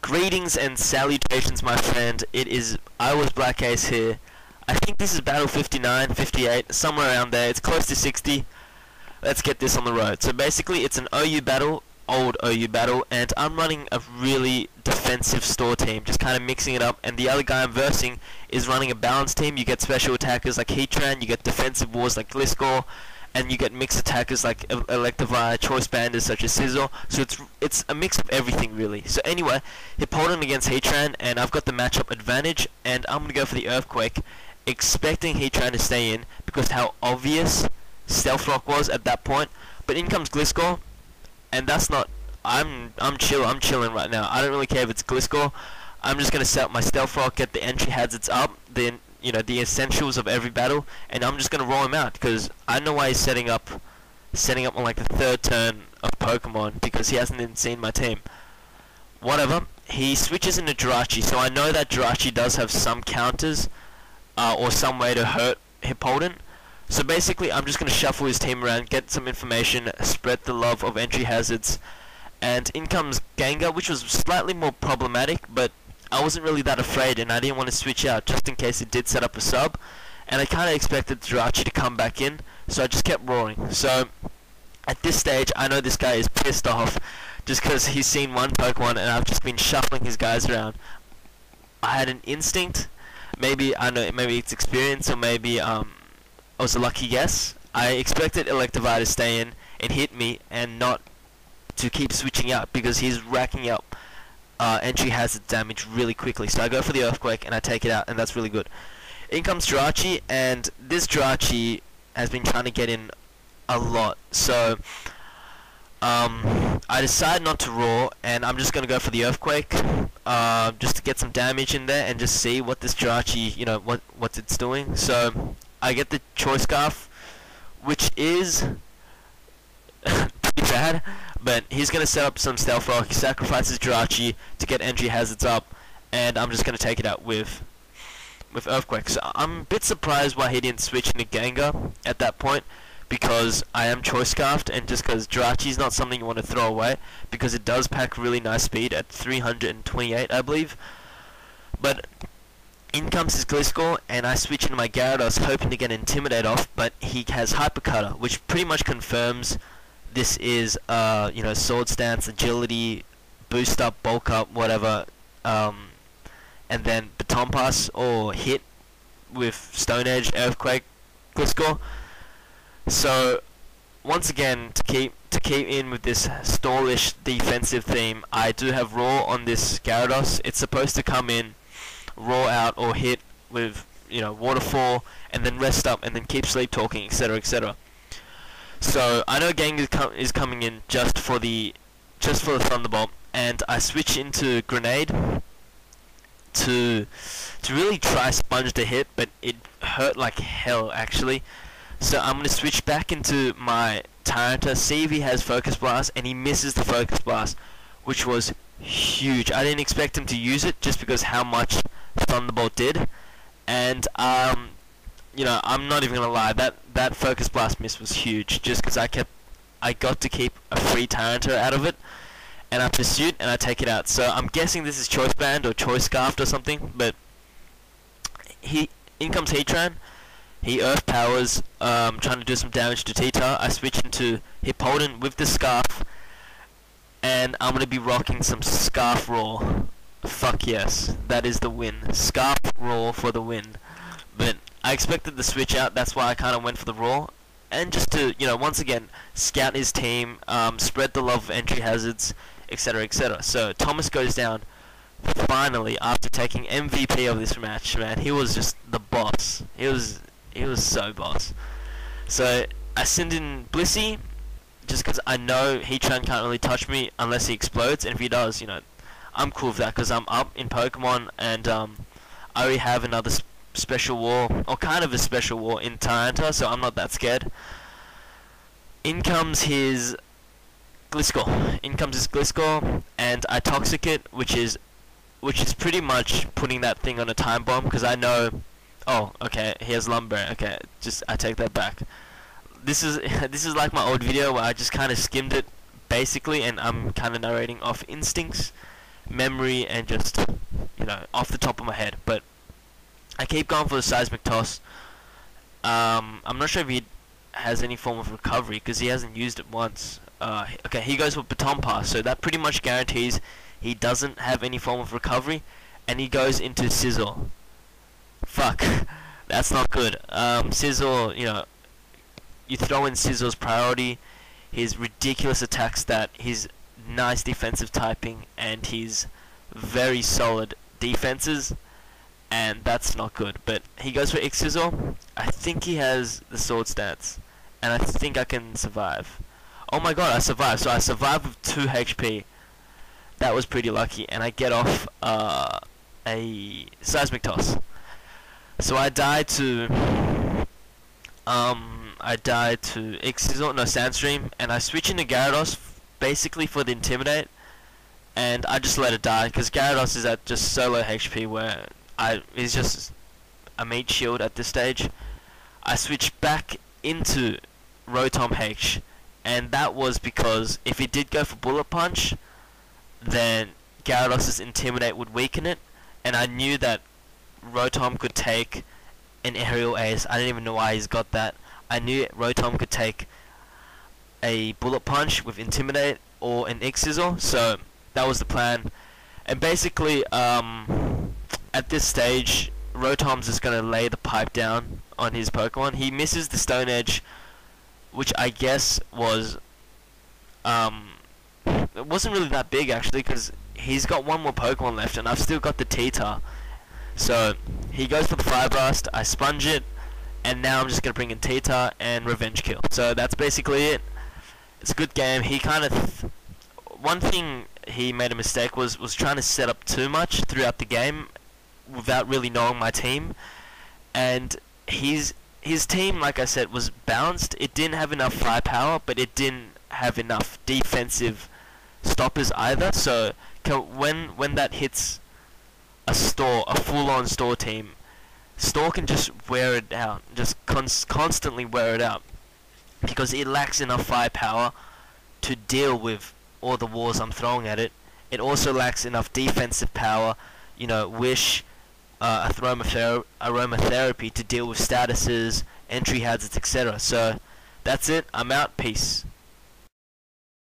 Greetings and salutations, my friend. It is IwasBlackace here. I think this is battle 59, 58, somewhere around there. It's close to 60. Let's get this on the road. So basically, it's an OU battle, old OU battle, and I'm running a really defensive store team, just kind of mixing it up. And the other guy I'm versing is running a balanced team. You get special attackers like Heatran, you get defensive wars like Gliscor, and you get mixed attackers like Electivire, choice banders such as Sizzle. So it's a mix of everything really. So anyway, Hippowdon against Heatran, and I've got the matchup advantage, and I'm gonna go for the Earthquake, expecting Heatran to stay in because how obvious Stealth Rock was at that point. But in comes Gliscor, and that's not. I'm chilling right now. I don't really care if it's Gliscor. I'm just gonna set up my Stealth Rock, get the entry hazards up, then the essentials of every battle, and I'm just gonna roll him out because I know why he's setting up on like the third turn of Pokemon because he hasn't even seen my team. Whatever. He switches into Jirachi, so I know that Jirachi does have some counters or some way to hurt Hippowdon. So basically, I'm just gonna shuffle his team around, get some information, spread the love of entry hazards, and in comes Gengar, which was slightly more problematic, but I wasn't really that afraid, and I didn't want to switch out just in case it did set up a sub, and I kind of expected Jirachi to come back in, so I just kept roaring. So at this stage, I know this guy is pissed off just because he's seen one Pokemon and I've just been shuffling his guys around. I had an instinct, maybe it's experience, or maybe it was a lucky guess. I expected Electivire to stay in and hit me and not to keep switching out because he's racking up entry hazard damage really quickly. So I go for the Earthquake and I take it out, and that's really good. In comes Jirachi, and this Jirachi has been trying to get in a lot. So I decide not to roar, and I'm just gonna go for the Earthquake, just to get some damage in there and just see what this Jirachi, what it's doing. So I get the Choice Scarf, which is pretty bad, but he's going to set up some Stealth Rock. He sacrifices Jirachi to get entry hazards up, and I'm just going to take it out with Earthquake. So I'm a bit surprised why he didn't switch into Gengar at that point, because I am Choice Scarfed, and just because Jirachi is not something you want to throw away, because it does pack really nice speed at 328, I believe. But in comes his Gliscor, and I switch into my Gyarados hoping to get Intimidate off, but he has Hyper Cutter, which pretty much confirms this is, Sword Stance, Agility, Boost Up, Bulk Up, whatever, and then Baton Pass or Hit with Stone Edge, Earthquake, Gliscor. So once again, to keep in with this stallish defensive theme, I do have Roar on this Gyarados. It's supposed to come in, roar out or hit with Waterfall, and then rest up, and then keep sleep talking, etc., etc. So I know Gengar is coming in just for the Thunderbolt, and I switch into Grenade to really try Sponge to hit, but it hurt like hell actually. So I'm gonna switch back into my Tyranitar, see if he has Focus Blast, and he misses the Focus Blast, which was huge. I didn't expect him to use it just because how much Thunderbolt did, and I'm not even gonna lie, that Focus Blast miss was huge, just because I got to keep a free Tyranitar out of it, and I pursued and I take it out. So I'm guessing this is Choice Band or Choice Scarfed or something, but in comes Heatran. He Earth Powers, trying to do some damage to T-Tar. I switch into Hippowdon with the Scarf, and I'm gonna be rocking some Scarf Roar. Fuck yes, that is the win. Scarf Roar for the win. But I expected the switch out, that's why I kind of went for the Roar. And just to, once again, scout his team, spread the love of entry hazards, etc., etc. So Thomas goes down, finally, after taking MVP of this match, man. He was just the boss. He was so boss. So I send in Blissey, just because I know Heatran can't really touch me unless he explodes, and if he does, I'm cool with that because I'm up in Pokemon, and I already have another special war, or kind of a special war in Tyranitar, so I'm not that scared. In comes his Gliscor, and I Toxic it, which is pretty much putting that thing on a time bomb, because I know. Oh, okay, he has Lumber. Okay, I take that back. This is like my old video where I just kind of skimmed it basically, and I'm kind of narrating off instincts memory and just, off the top of my head. But I keep going for the seismic toss. I'm not sure if he has any form of recovery because he hasn't used it once. Okay, he goes for baton pass, so that pretty much guarantees he doesn't have any form of recovery, and he goes into sizzle. Fuck, that's not good. Sizzle, you throw in Sizzle's priority, his ridiculous attack stat, his nice defensive typing, and his very solid defenses, and that's not good. But he goes for X-Sizzle. I think he has the sword stats, and I think I can survive. Oh my god, I survived. So I survived with 2 HP. That was pretty lucky, and I get off a seismic toss. So I died to X-Sizzle, no, Sandstream, and I switch into Gyarados basically for the Intimidate, and I just let it die because Gyarados is at just so low HP where he's just a meat shield at this stage. I switched back into Rotom H, and that was because if he did go for Bullet Punch, then Gyarados' Intimidate would weaken it, and I knew that Rotom could take an Aerial Ace. I didn't even know why he's got that. I knew Rotom could take a Bullet Punch with Intimidate or an X-Sizzle, so that was the plan. And basically, at this stage, Rotom's just going to lay the pipe down on his Pokemon. He misses the Stone Edge, which I guess was, it wasn't really that big actually, because he's got one more Pokemon left, and I've still got the Tita. So he goes for the Fire Blast, I sponge it, and now I'm just going to bring in Tita and Revenge Kill. So that's basically it. It's a good game. He kind of... one thing he made a mistake was trying to set up too much throughout the game without really knowing my team. And his team, like I said, was balanced. It didn't have enough firepower, but it didn't have enough defensive stoppers either. So when that hits a full-on store team, store can just wear it out, just constantly wear it out, because it lacks enough firepower to deal with all the wars I'm throwing at it. It also lacks enough defensive power, Wish, Aromatherapy to deal with statuses, entry hazards, etc. So that's it. I'm out. Peace.